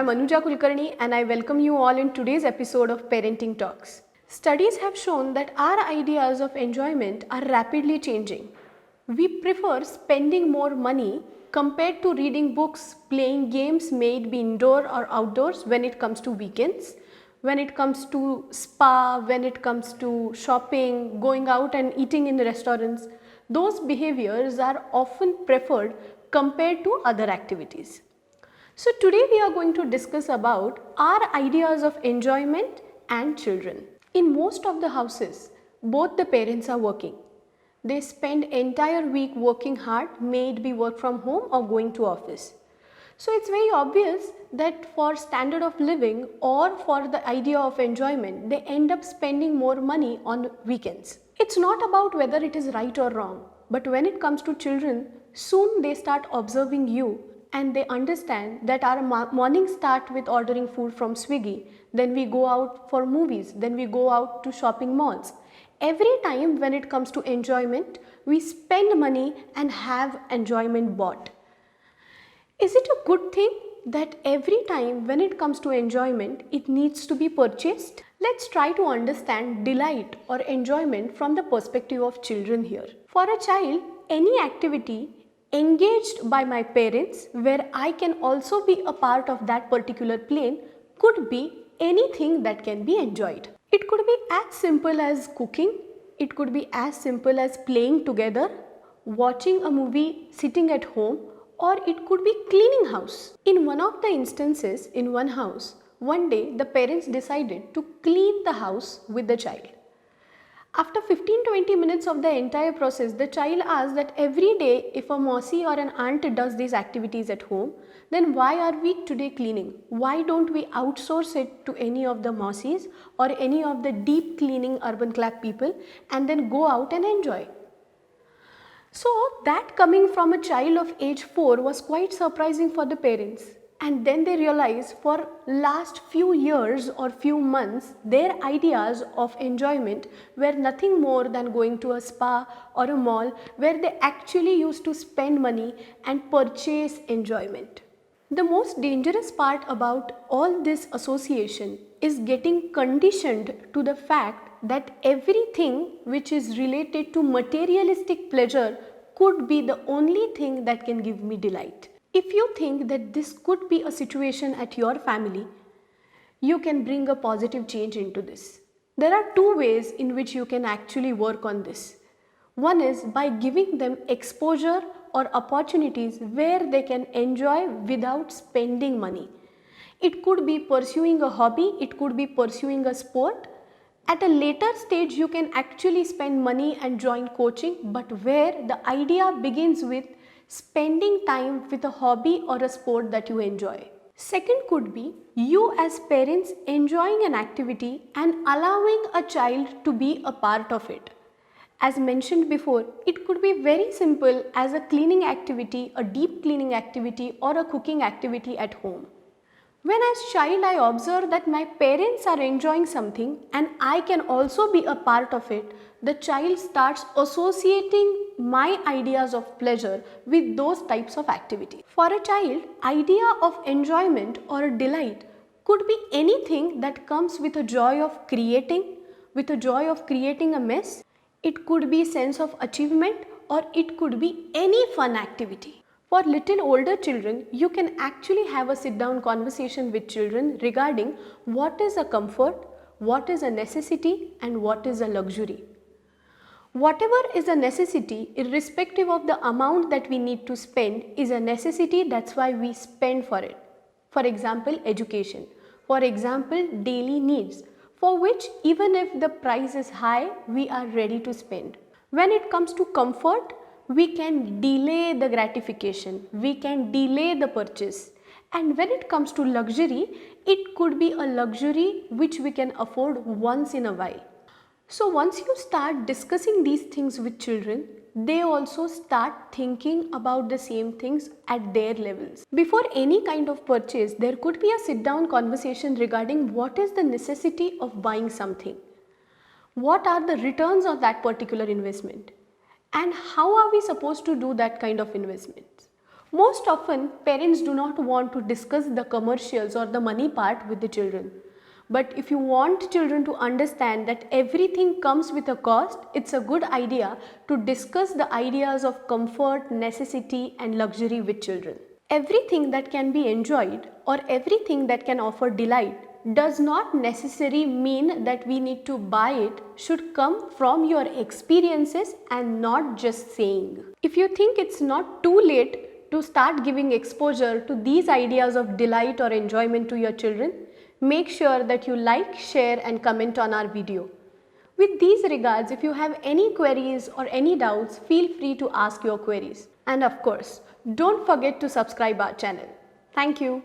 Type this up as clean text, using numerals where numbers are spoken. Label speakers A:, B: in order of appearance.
A: I'm Anuja Kulkarni and I welcome you all in today's episode of Parenting Talks. Studies have shown that our ideas of enjoyment are rapidly changing. We prefer spending more money compared to reading books, playing games, may it be indoor or outdoors when it comes to weekends, when it comes to spa, when it comes to shopping, going out and eating in restaurants. Those behaviors are often preferred compared to other activities. So today we are going to discuss about our ideas of enjoyment and children. In most of the houses, both the parents are working. They spend entire week working hard, may it be work from home or going to office. So it's very obvious that for standard of living or for the idea of enjoyment, they end up spending more money on weekends. It's not about whether it is right or wrong, but when it comes to children, soon they start observing you and they understand that our morning start with ordering food from Swiggy, then we go out for movies, then we go out to shopping malls. Every time when it comes to enjoyment, we spend money and have enjoyment bought. Is it a good thing that every time when it comes to enjoyment, it needs to be purchased? Let's try to understand delight or enjoyment from the perspective of children here. For a child, any activity engaged by my parents where I can also be a part of that particular plane could be anything that can be enjoyed. It could be as simple as cooking, it could be as simple as playing together, watching a movie sitting at home, or it could be cleaning house. In one of the instances in one house, one day the parents decided to clean the house with the child. After 15-20 minutes of the entire process, the child asked that every day if a mausi or an aunt does these activities at home, then why are we today cleaning? Why don't we outsource it to any of the mausis or any of the deep cleaning urban clap people and then go out and enjoy? So that coming from a child of age 4 was quite surprising for the parents. And then they realized for last few years or few months, their ideas of enjoyment were nothing more than going to a spa or a mall where they actually used to spend money and purchase enjoyment. The most dangerous part about all this association is getting conditioned to the fact that everything which is related to materialistic pleasure could be the only thing that can give me delight. If you think that this could be a situation at your family, you can bring a positive change into this. There are two ways in which you can actually work on this. One is by giving them exposure or opportunities where they can enjoy without spending money. It could be pursuing a hobby, it could be pursuing a sport. At a later stage, you can actually spend money and join coaching, but where the idea begins with spending time with a hobby or a sport that you enjoy. Second could be you as parents enjoying an activity and allowing a child to be a part of it. As mentioned before, it could be very simple as a cleaning activity, a deep cleaning activity or a cooking activity at home. When as child I observe that my parents are enjoying something and I can also be a part of it, the child starts associating my ideas of pleasure with those types of activity. For a child, idea of enjoyment or delight could be anything that comes with a joy of creating, with a joy of creating a mess. It could be sense of achievement or it could be any fun activity. For little older children, you can actually have a sit-down conversation with children regarding what is a comfort, what is a necessity and what is a luxury. Whatever is a necessity, irrespective of the amount that we need to spend, is a necessity, that's why we spend for it. For example, education. For example, daily needs, for which even if the price is high, we are ready to spend. When it comes to comfort, we can delay the gratification, we can delay the purchase. And when it comes to luxury, it could be a luxury which we can afford once in a while. So once you start discussing these things with children, they also start thinking about the same things at their levels. Before any kind of purchase, there could be a sit-down conversation regarding what is the necessity of buying something. What are the returns of that particular investment? And how are we supposed to do that kind of investments? Most often, parents do not want to discuss the commercials or the money part with the children. But if you want children to understand that everything comes with a cost, it's a good idea to discuss the ideas of comfort, necessity, and luxury with children. Everything that can be enjoyed or everything that can offer delight does not necessarily mean that we need to buy it, should come from your experiences and not just saying. If you think it's not too late to start giving exposure to these ideas of delight or enjoyment to your children, make sure that you like, share and comment on our video. With these regards, if you have any queries or any doubts, feel free to ask your queries. And of course, don't forget to subscribe our channel. Thank you.